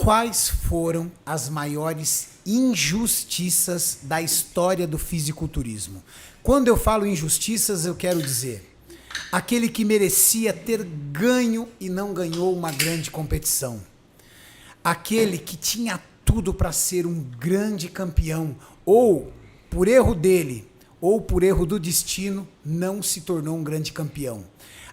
Quais foram as maiores injustiças da história do fisiculturismo? Quando eu falo injustiças, eu quero dizer aquele que merecia ter ganho e não ganhou uma grande competição. Aquele que tinha tudo para ser um grande campeão, ou por erro dele, ou por erro do destino, não se tornou um grande campeão.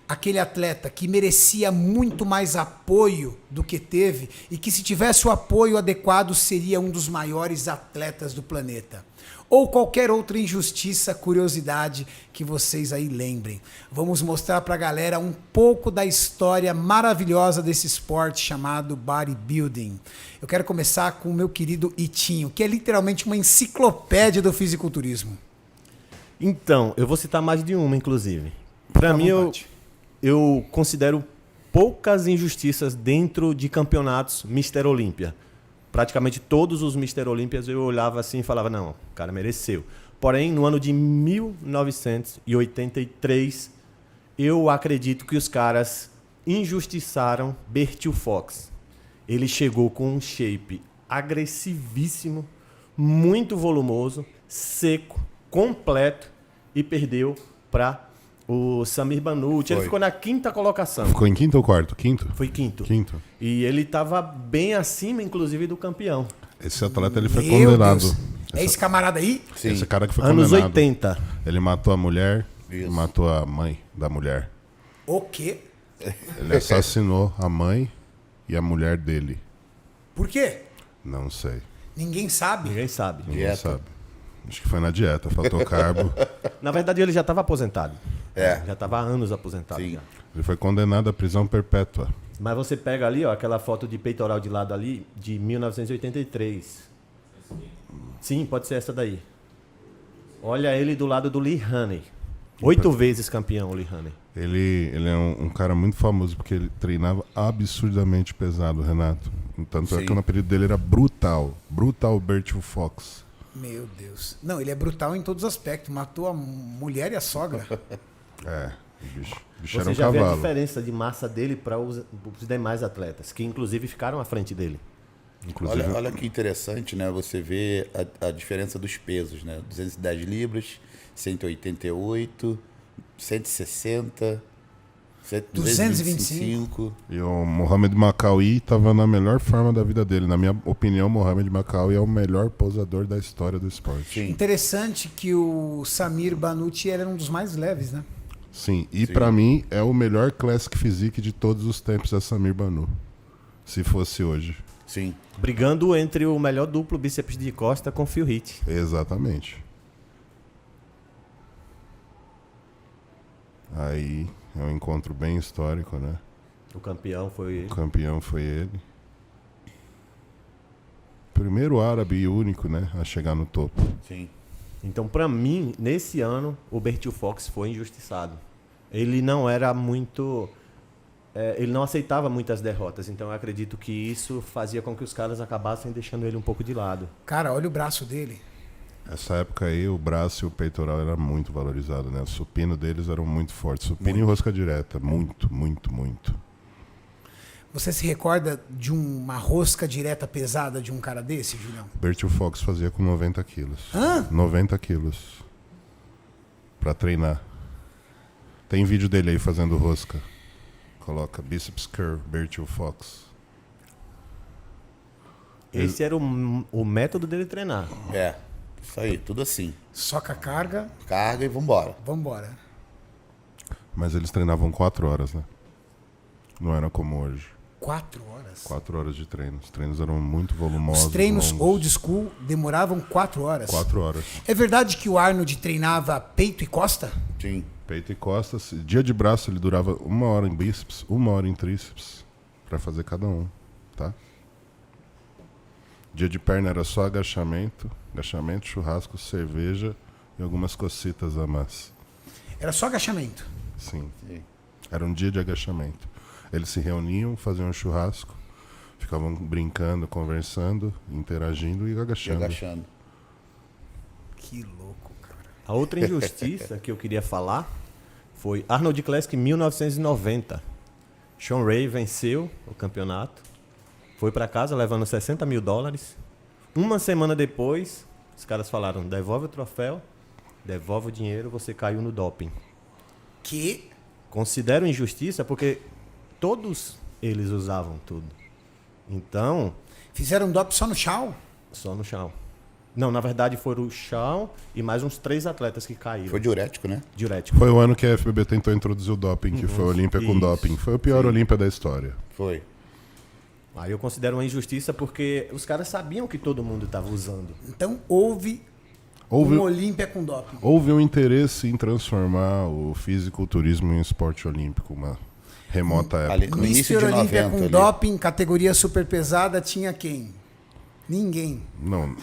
Aquele atleta que merecia muito mais apoio do que teve e que, se tivesse o apoio adequado, seria um dos maiores atletas do planeta. Ou qualquer outra injustiça, curiosidade que vocês aí lembrem. Vamos mostrar pra galera um pouco da história maravilhosa desse esporte chamado bodybuilding. Eu quero começar com o meu querido Itinho, que é literalmente uma enciclopédia do fisiculturismo. Então, eu vou citar mais de uma, inclusive. Pra mim, eu considero poucas injustiças dentro de campeonatos Mr. Olímpia. Praticamente todos os Mr. Olímpias eu olhava assim e falava, não, o cara mereceu. Porém, no ano de 1983, eu acredito que os caras injustiçaram Bertil Fox. Ele chegou com um shape agressivíssimo, muito volumoso, seco, completo e perdeu para o Samir Banucci. Ele ficou na quinta colocação. Ficou em quinto ou quarto? Quinto? Foi quinto. Quinto. E ele estava bem acima, inclusive, do campeão. Esse atleta ele foi Meu condenado. Deus. É esse camarada aí? Sim. Esse cara que foi Anos condenado. 80. Ele matou a mulher e matou a mãe da mulher. O quê? Ele assassinou a mãe e a mulher dele. Por quê? Não sei. Ninguém sabe. Ninguém sabe. Ninguém sabe. Acho que foi na dieta, faltou carbo. Na verdade, ele já estava aposentado. É. Já estava há anos aposentado. Sim. Já. Ele foi condenado à prisão perpétua. Mas você pega ali, ó, aquela foto de peitoral de lado ali, de 1983. Sim, pode ser essa daí. Olha ele do lado do Lee Haney. 8 vezes campeão, o Lee Haney. Ele é um cara muito famoso porque ele treinava absurdamente pesado, Renato. Tanto é que o apelido dele era Brutal. Brutal Bertil Fox. Meu Deus. Não, ele é brutal em todos os aspectos. Matou a mulher e a sogra. É, o bicho era Você um já vê a cavalo. diferença de massa dele para os demais atletas, que inclusive ficaram à frente dele. Inclusive, Olha que interessante, né? Você vê a diferença dos pesos, né? 210 libras, 188, 160, 225. e o Mohamed Macaui estava na melhor forma da vida dele. Na minha opinião, Mohamed Macaui é o melhor posador da história do esporte. Sim. Interessante que o Samir Banucci era um dos mais leves, né? Sim, e pra mim é o melhor Classic Physique de todos os tempos, é Samir Banu. Se fosse hoje. Sim. Brigando entre o melhor duplo bíceps de costa com Phil Heath. Exatamente. Aí é um encontro bem histórico, né? O campeão foi O campeão foi ele. Primeiro árabe e único, né, a chegar no topo. Sim. Então, para mim, nesse ano, o Bertil Fox foi injustiçado. Ele não era muito... ele não aceitava muitas derrotas. Então, eu acredito que isso fazia com que os caras acabassem deixando ele um pouco de lado. Cara, olha o braço dele. Essa época aí, o braço e o peitoral era muito valorizado, né? O supino deles eram muito fortes. Supino e rosca direta. Muito, muito, muito. Você se recorda de uma rosca direta pesada de um cara desse, Julião? Bertil Fox fazia com 90 quilos. Hã? 90 quilos. Pra treinar. Tem vídeo dele aí fazendo rosca. Coloca Biceps Curl, Bertil Fox. Esse era o método dele treinar. É. Isso aí, tudo assim. Soca a carga, Carga e vambora. vambora. Mas eles treinavam 4 horas, né? Não era como hoje. 4 horas? 4 horas de treino. Os treinos eram muito volumosos. Os treinos longos. old school demoravam 4 horas. 4 horas. É verdade que o Arnold treinava peito e costa? Sim. Peito e costas. Dia de braço ele durava 1 hora em bíceps, 1 hora em tríceps. Pra fazer cada um, tá? Dia de perna era só agachamento, churrasco, cerveja e algumas cocitas a mais. Era só agachamento. Sim. Sim. Era um dia de agachamento. Eles se reuniam, faziam um churrasco, ficavam brincando, conversando, interagindo e E agachando. agachando. Que louco, cara. A outra injustiça que eu queria falar foi Arnold Classic 1990. Sean Ray venceu o campeonato Foi pra casa levando $60 mil. Uma semana depois, os caras falaram, devolve o troféu, devolve o dinheiro, você caiu no doping. Que Considero injustiça porque todos eles usavam tudo. Então, fizeram doping só no Shaw? só no chão. Não, na verdade foram o chão e mais uns 3 atletas que caíram. Foi diurético, né? Diurético. Foi o ano que a FBB tentou introduzir o doping, que foi a Olímpia com Isso. doping. Foi o pior Olímpia da história. Foi. Aí eu considero uma injustiça porque os caras sabiam que todo mundo estava usando. Então houve Houve, uma Olímpia com doping. houve um interesse em transformar o fisiculturismo em esporte olímpico, uma remota época. Ali, no início Mr. de Olímpia 90 com ali. doping, categoria super pesada, tinha quem? Ninguém. Não.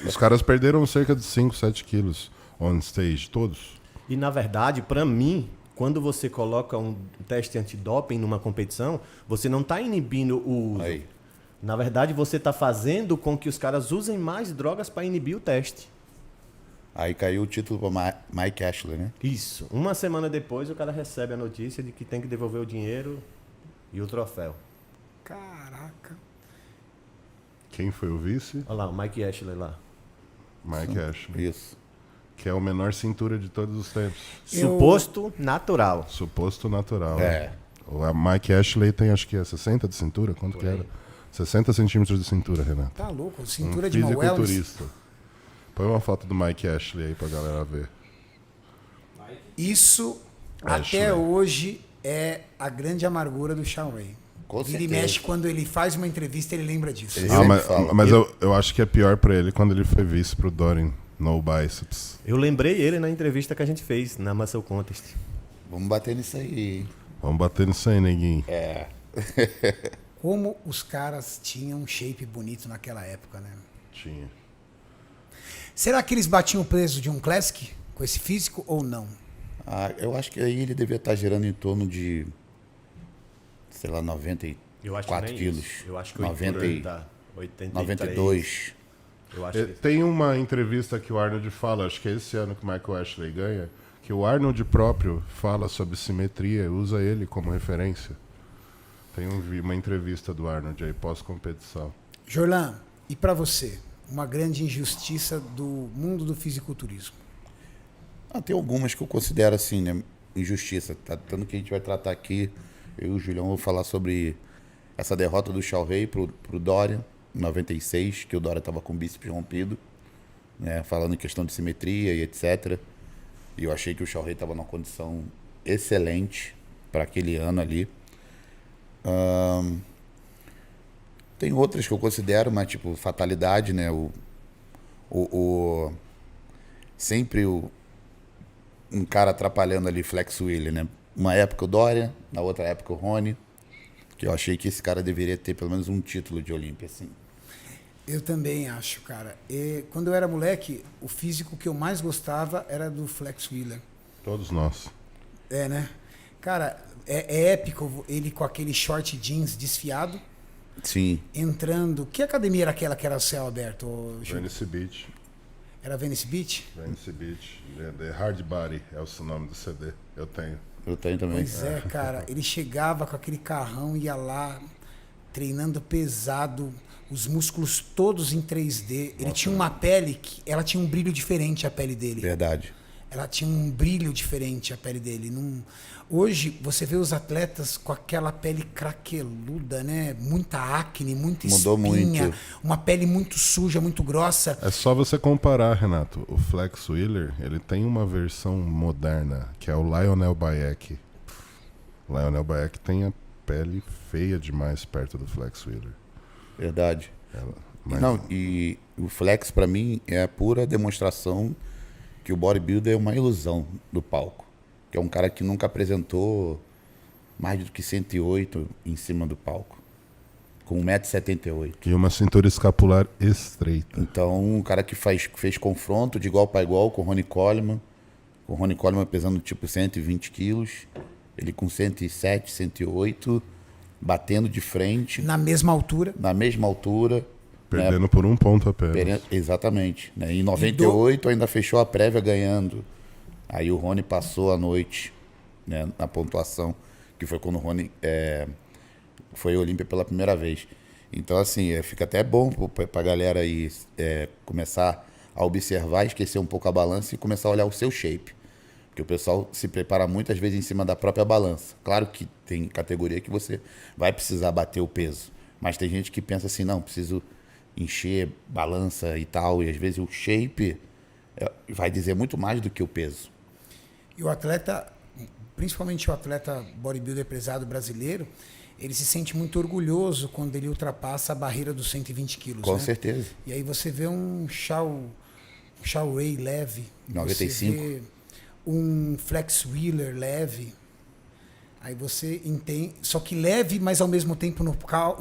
Os caras perderam cerca de 5, 7 quilos on stage, todos. E na verdade, para mim, quando você coloca um teste antidoping numa competição, você não está inibindo o uso. Aí. Na verdade, você está fazendo com que os caras usem mais drogas para inibir o teste. Aí caiu o título para Mike Ashley, né? Isso. Uma semana depois, o cara recebe a notícia de que tem que devolver o dinheiro e o troféu. Caraca. Quem foi o vice? Olha lá, o Mike Ashley lá. Mike Ashley. Isso. Que é o menor cintura de todos os tempos. Suposto natural. Suposto natural. É. O Mike Ashley tem acho que é 60 de cintura? Quanto que era? 60 centímetros de cintura, Renato. Tá louco, cintura de Mauel. Fisiculturista. Põe uma foto do Mike Ashley aí pra galera ver. Isso Ashley. até hoje é a grande amargura do Shawn Ray. Com Vira e certeza. mexe, quando ele faz uma entrevista, ele lembra disso. Ele Ah, sempre mas fala. mas eu acho que é pior pra ele quando ele foi vice pro Dorin no biceps. Eu lembrei ele na entrevista que a gente fez na Muscle Contest. Vamos bater nisso aí. Vamos bater nisso aí, neguinho. É. Como os caras tinham um shape bonito naquela época, né? Tinha. Será que eles batiam o peso de um Classic com esse físico ou não? Ah, eu acho que aí ele devia estar girando em torno de, sei lá, 94 quilos. Eu acho que 83. 92. Eu acho que... Tem uma entrevista que o Arnold fala, acho que é esse ano que o Michael Ashley ganha, que o Arnold próprio fala sobre simetria e usa ele como referência. Tem uma entrevista do Arnold aí, pós-competição. Jorlan, e pra você? Uma grande injustiça do mundo do fisiculturismo. Ah, tem algumas que eu considero assim, né? Injustiça. Tá, tanto que a gente vai tratar aqui, eu e o Julião vamos falar sobre essa derrota do Shawn Ray pro Dorian, em 96, que o Dorian estava com o bíceps rompido, né? Falando em questão de simetria e etc. E eu achei que o Shawn Ray estava numa condição excelente para aquele ano ali. Tem outras que eu considero, mas tipo, fatalidade, né? Sempre um cara atrapalhando ali, Flex Wheeler, né? Uma época o Dorian, na outra época o Rony, que eu achei que esse cara deveria ter pelo menos um título de Olímpia, assim. Eu também acho, cara. E quando eu era moleque, o físico que eu mais gostava era do Flex Wheeler. Todos nós. É, né? Cara, é épico ele com aquele short jeans desfiado, Sim. entrando... Que academia era aquela que era céu aberto? ô, Ju? Venice Beach. Era Venice Beach? Venice Beach. The Hard Body é o nome do CD. Eu tenho. Eu tenho também. Pois é, cara. Ele chegava com aquele carrão, ia lá, treinando pesado, os músculos todos em 3D. Ele tinha uma pele que... Ela tinha um brilho diferente, a pele dele. Verdade. Ela tinha um brilho diferente, a pele dele. Hoje, você vê os atletas com aquela pele craqueluda, né? Muita acne, muita Mudou espinha, muito. uma pele muito suja, muito grossa. É só você comparar, Renato. O Flex Wheeler, ele tem uma versão moderna, que é o Lionel Bayek. O Lionel Bayek tem a pele feia demais perto do Flex Wheeler. Verdade. Mas- Não, e o Flex, pra mim, é a pura demonstração que o bodybuilder é uma ilusão do palco. Que é um cara que nunca apresentou mais do que 108 em cima do palco. Com 1,78 m. E uma cintura escapular estreita. Então, um cara que fez confronto de igual para igual com o Ronnie Coleman. Com o Ronnie Coleman pesando tipo 120 quilos. Ele com 107, 108, batendo de frente, Na mesma altura. na mesma altura. Perdendo por um ponto apenas. Exatamente. Né? Em 98 ainda fechou a prévia ganhando. Aí o Rony passou a noite, né, na pontuação, que foi quando o Rony foi Olímpia pela primeira vez. Então, assim, fica até bom pra galera aí começar a observar, esquecer um pouco a balança e começar a olhar o seu shape. Porque o pessoal se prepara muitas vezes em cima da própria balança. Claro que tem categoria que você vai precisar bater o peso. Mas tem gente que pensa assim, não, preciso encher balança e tal. E às vezes o shape vai dizer muito mais do que o peso. E o atleta, principalmente o atleta bodybuilder pesado brasileiro, ele se sente muito orgulhoso quando ele ultrapassa a barreira dos 120 quilos. Com né? certeza. E aí você vê um Shao Ray leve. 95. Você vê um Flex Wheeler leve. Aí você entende. Só que leve, mas ao mesmo tempo no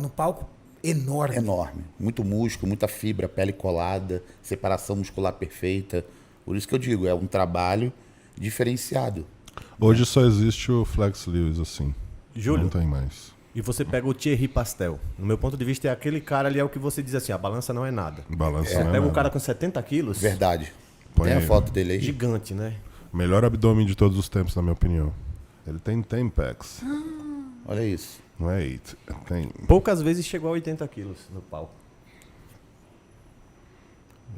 palco enorme. Enorme. Muito músculo, muita fibra, pele colada, separação muscular perfeita. Por isso que eu digo, é um trabalho diferenciado. Hoje só existe o Flex Lewis assim. Júlio. Não tem mais. E você pega o Thierry Pastel. No meu ponto de vista, é aquele cara ali, é o que você diz assim, a balança não é nada. Balança Você não é pega um nada. cara com 70 quilos, Verdade. Põe Tem a aí. foto dele aí? gigante, né? Melhor abdômen de todos os tempos, na minha opinião. Ele tem 10 packs. Olha isso. Não é 8. Tem. Poucas vezes chegou a 80 quilos no palco.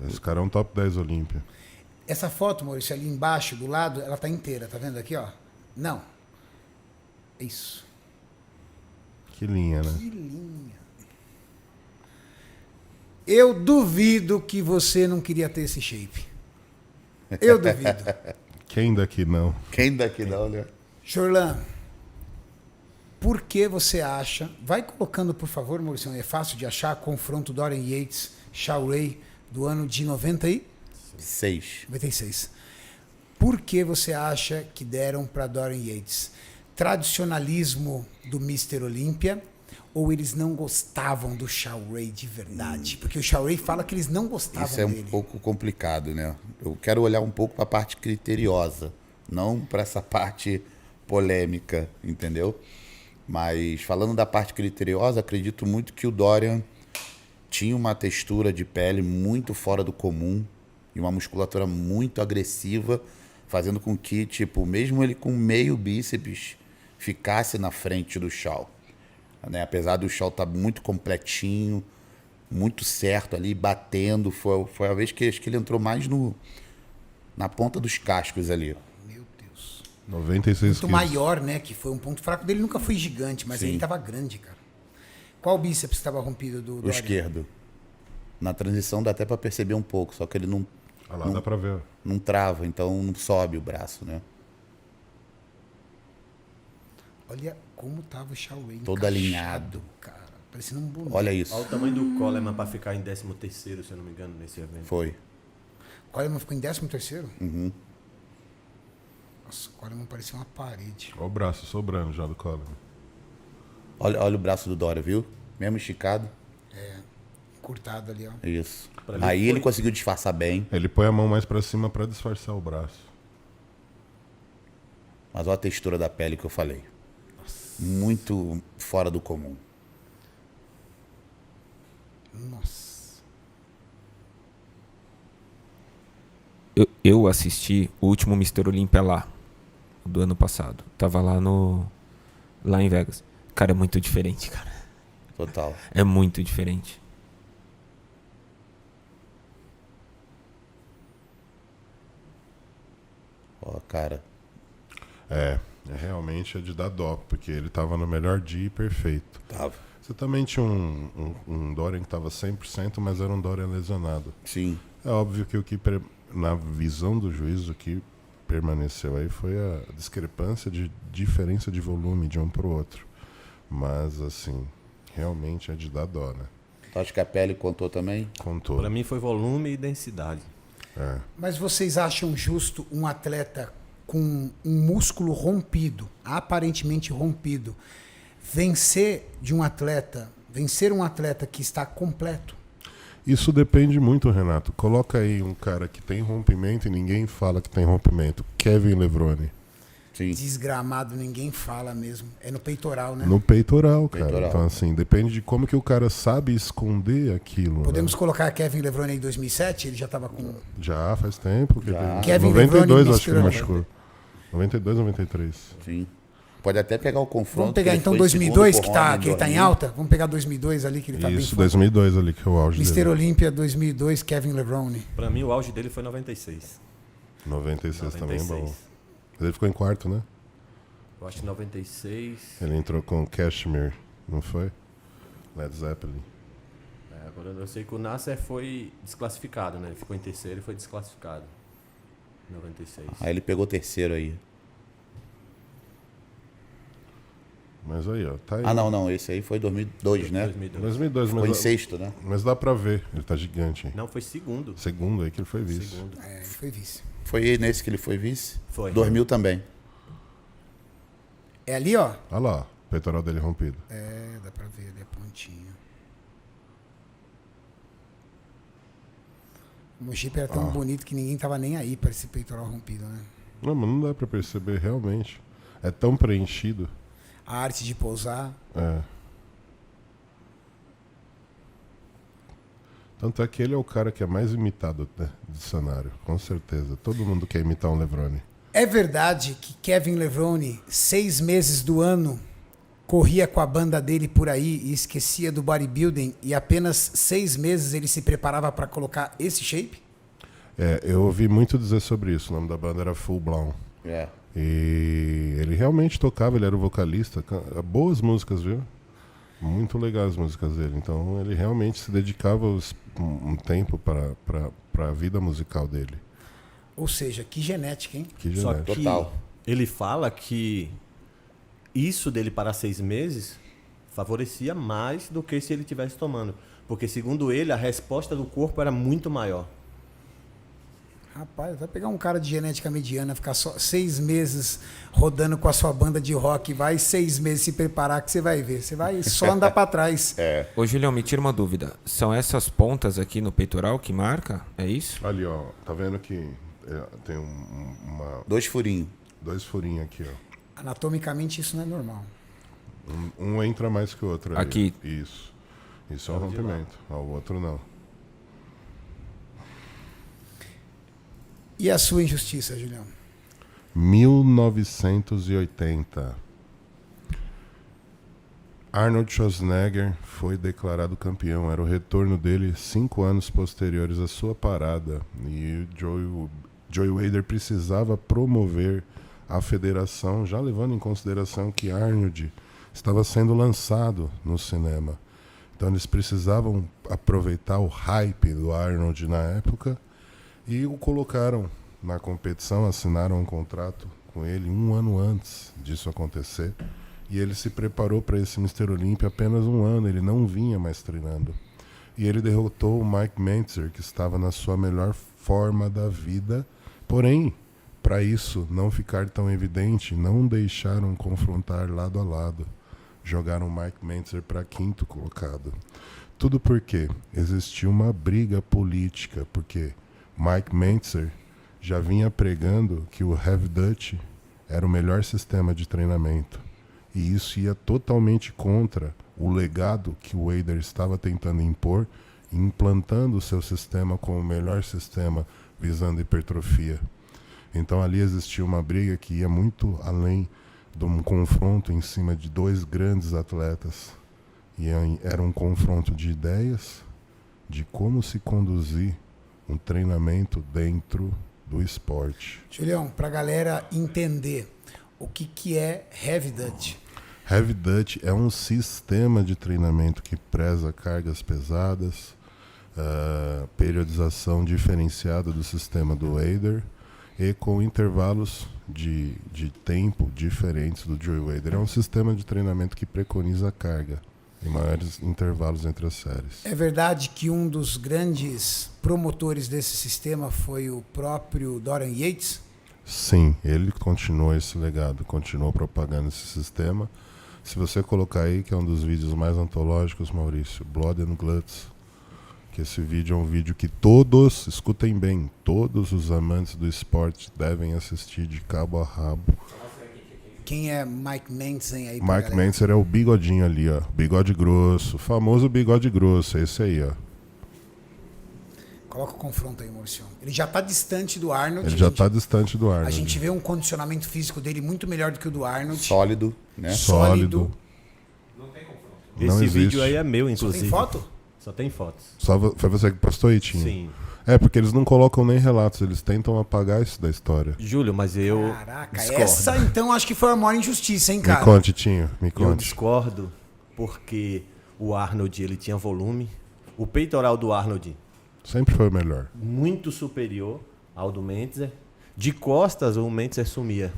Esse cara é um top 10 Olímpia. Essa foto, Maurício, ali embaixo, do lado, ela tá inteira, tá vendo aqui, ó? Não. Isso. Que linha, né? Que linha. Eu duvido que você não queria ter esse shape. Eu duvido. Quem daqui não? Quem daqui não, né? Chorlan, por que você acha... Vai colocando, por favor, Maurício, é fácil de achar, confronto Dorian Yates, Shao Ray, do ano de 6. 96. Por que você acha que deram para Dorian Yates? Tradicionalismo do Mr. Olímpia ou eles não gostavam do Shao Ray de verdade? Porque o Shao Ray fala que eles não gostavam Isso é um dele. pouco complicado, né? Eu quero olhar um pouco para a parte criteriosa, não para essa parte polêmica, entendeu? Mas falando da parte criteriosa, acredito muito que o Dorian tinha uma textura de pele muito fora do comum e uma musculatura muito agressiva, fazendo com que, tipo, mesmo ele com meio bíceps, ficasse na frente do Shao. Né? Apesar do Shao estar muito completinho, muito certo ali, batendo, foi a vez que acho que ele entrou mais na ponta dos cascos ali. Meu Deus. 96 Muito quilos. maior, né? Que foi um ponto fraco dele. Nunca foi gigante, mas Sim. ele estava grande, cara. Qual bíceps estava rompido do O Dorian? esquerdo. Na transição dá até para perceber um pouco, só que ele não, Olha lá, dá pra ver. não trava, então não sobe o braço, né? Olha como tava o Shao Ray. Todo encaixado, alinhado. cara. Parecendo um boneco. Olha isso. Olha o tamanho do Coleman para ficar em 13º, se eu não me engano, nesse evento. Foi. Coleman ficou em 13º? Uhum. Nossa, o Coleman parecia uma parede. Olha o braço sobrando já do Coleman. Olha o braço do Dória, viu? Mesmo esticado. Encurtado ali, ó. Isso. Pra mim Aí foi- ele conseguiu disfarçar bem. Ele põe a mão mais pra cima pra disfarçar o braço. Mas olha a textura da pele que eu falei. Muito fora do comum. Nossa. Eu assisti o último Mr. Olímpia lá, do ano passado. Tava lá em Vegas. Cara, é muito diferente, cara. Total. É muito diferente. Ó, cara. Realmente é de dar dó, porque ele tava no melhor dia e perfeito. Tava. Você também tinha um Dorian que tava 100%, mas era um Dorian lesionado. Sim. É óbvio que na visão do juiz, o que permaneceu aí foi a discrepância de diferença de volume de um pro outro. Mas, assim, realmente é de dar dó, né? Tu acha que a pele contou também? Contou. Para mim foi volume e densidade. Mas vocês acham justo um atleta com um músculo rompido, aparentemente rompido, vencer um atleta que está completo? Isso depende muito, Renato. Coloca aí um cara que tem rompimento e ninguém fala que tem rompimento. Kevin Levrone. Sim. Desgramado, ninguém fala mesmo. É no peitoral, né? No peitoral, cara. Peitoral. Então, assim, depende de como que o cara sabe esconder aquilo. Podemos né? colocar Kevin Levrone em 2007? Ele já estava com... Já faz tempo. Que Já. ele- Kevin 92 Levrone acho que ele misturando. machucou. 92, 93. Sim. Pode até pegar o confronto. Vamos pegar que ele então foi 2002, segundo que, pro Romy que ele tá em 2000. alta? Vamos pegar 2002 ali, que ele tá bem Isso, forte. 2002 ali, que é o auge Mr. dele. Olympia 2002, Kevin Levrone. Pra mim, o auge dele foi 96. 96 também é bom. 96. Mas ele ficou em quarto, né? Eu acho que 96. Ele entrou com Kashmir, não foi? Led Zeppelin. Agora eu sei que o Nasser foi desclassificado, né? Ele ficou em terceiro e foi desclassificado. 96. Aí ele pegou o terceiro aí. Mas aí, ó, tá aí. Ah, não, esse aí foi 2002, né? 2002. 2002, Ficou em mas, sexto, né? mas dá pra ver, ele tá gigante. Hein? Não, foi segundo. Segundo aí que ele foi vice. Segundo. É, ele foi vice. Foi nesse que ele foi vice? Foi. 2000 também. É ali, ó. Olha lá, o peitoral dele rompido. É, dá pra ver ali a pontinha. O Mojipe era tão bonito que ninguém tava nem aí pra esse peitoral rompido, né? Não, mas não dá pra perceber realmente. É tão preenchido. A arte de pousar. É. Tanto é que ele é o cara que é mais imitado, né, do cenário, com certeza. Todo mundo quer imitar um Levrone. É verdade que Kevin Levrone, 6 meses do ano, corria com a banda dele por aí e esquecia do bodybuilding e apenas 6 meses ele se preparava para colocar esse shape? É, eu ouvi muito dizer sobre isso. O nome da banda era Full Blown. É. E ele realmente tocava, ele era o vocalista. Boas músicas, viu? Muito legais as músicas dele. Então ele realmente se dedicava um tempo para a vida musical dele. Ou seja, que genética, hein? Que Só genética. que Total. ele fala que isso dele parar 6 meses favorecia mais do que se ele tivesse tomando. Porque, segundo ele, a resposta do corpo era muito maior. Rapaz, vai pegar um cara de genética mediana, ficar só 6 meses rodando com a sua banda de rock, vai 6 meses se preparar que você vai ver. Você vai só andar para trás. Ô, Julião, me tira uma dúvida. São essas pontas aqui no peitoral que marca? É isso? Ali, ó. Tá vendo que tem 2 furinhos. 2 furinhos aqui, ó. Anatomicamente isso não é normal. Um entra mais que o outro ali. Aqui. Isso. Isso é um rompimento. Ó, o outro não. E a sua injustiça, Julião? 1980. Arnold Schwarzenegger foi declarado campeão. Era o retorno dele 5 anos posteriores à sua parada. E o Joey Wader precisava promover a federação, já levando em consideração que Arnold estava sendo lançado no cinema. Então eles precisavam aproveitar o hype do Arnold na época e o colocaram na competição, assinaram um contrato com ele 1 ano antes disso acontecer. E ele se preparou para esse Mr. Olympia apenas 1 ano, ele não vinha mais treinando. E ele derrotou o Mike Mentzer, que estava na sua melhor forma da vida. Porém, para isso não ficar tão evidente, não deixaram confrontar lado a lado. Jogaram o Mike Mentzer para 5º colocado. Tudo porque existia uma briga política, porque Mike Mentzer já vinha pregando que o Heavy Dutch era o melhor sistema de treinamento. E isso ia totalmente contra o legado que o Wader estava tentando impor, implantando o seu sistema como o melhor sistema visando hipertrofia. Então ali existia uma briga que ia muito além de um confronto em cima de 2 grandes atletas. E era um confronto de ideias, de como se conduzir um treinamento dentro do esporte. Julião, para a galera entender o que é Heavy Dutch. Heavy Dutch é um sistema de treinamento que preza cargas pesadas, periodização diferenciada do sistema do Wader e com intervalos de tempo diferentes do Joey Wader. É um sistema de treinamento que preconiza a carga e maiores intervalos entre as séries. É verdade que um dos grandes promotores desse sistema foi o próprio Dorian Yates? Sim, ele continuou esse legado, continuou propagando esse sistema. Se você colocar aí, que é um dos vídeos mais antológicos, Maurício, Blood and Guts, que esse vídeo é um vídeo que todos, escutem bem, todos os amantes do esporte devem assistir de cabo a rabo. Quem é Mike Mentzer aí? pra Mike galera? Mentzer é o bigodinho ali, ó, bigode grosso, o famoso bigode grosso, é esse aí, ó. Coloca o confronto aí, Maurício. Ele já tá distante do Arnold. Ele já está distante do A Arnold. gente vê um condicionamento físico dele muito melhor do que o do Arnold. Sólido, né? Sólido. Não Esse existe. vídeo aí é meu, Só inclusive. tem foto? Só tem fotos. Foi você que postou aí, Tim? Sim. É, porque eles não colocam nem relatos, eles tentam apagar isso da história. Júlio, mas eu Caraca, discordo. essa então acho que foi a maior injustiça, hein, cara? Me conte, Tinho, me Eu conte. discordo porque o Arnold ele tinha volume. O peitoral do Arnold Sempre foi o melhor. muito superior ao do Mentzer. De costas o Mentzer sumia.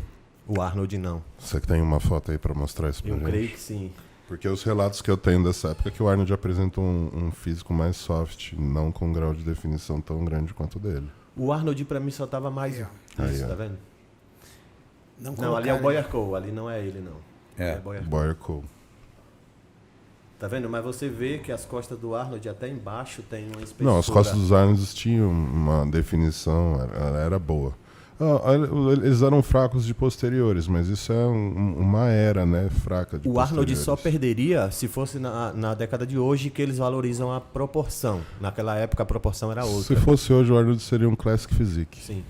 O Arnold não. Você que tem uma foto aí pra mostrar isso pra Eu gente? creio que sim. Porque os relatos que eu tenho dessa época é que o Arnold apresentou um físico mais soft, não com um grau de definição tão grande quanto o dele. O Arnold pra mim só tava mais Aí, isso, Aí, ó. tá vendo? Não, Não, ali é o colocaram- Boyer Cole, ali não é ele não. É. Boyer Cole. Boyer Cole. Tá vendo? Mas você vê que as costas do Arnold até embaixo tem uma espessura. Não, as costas dos Arnolds tinham uma definição, era boa. Eles eram fracos de posteriores, mas isso é uma era, né, fraca de O Arnold só posteriores. perderia se fosse na década de hoje, que eles valorizam a proporção. Naquela época a proporção era outra. Se fosse hoje, o Arnold seria um Classic Physique. Sim.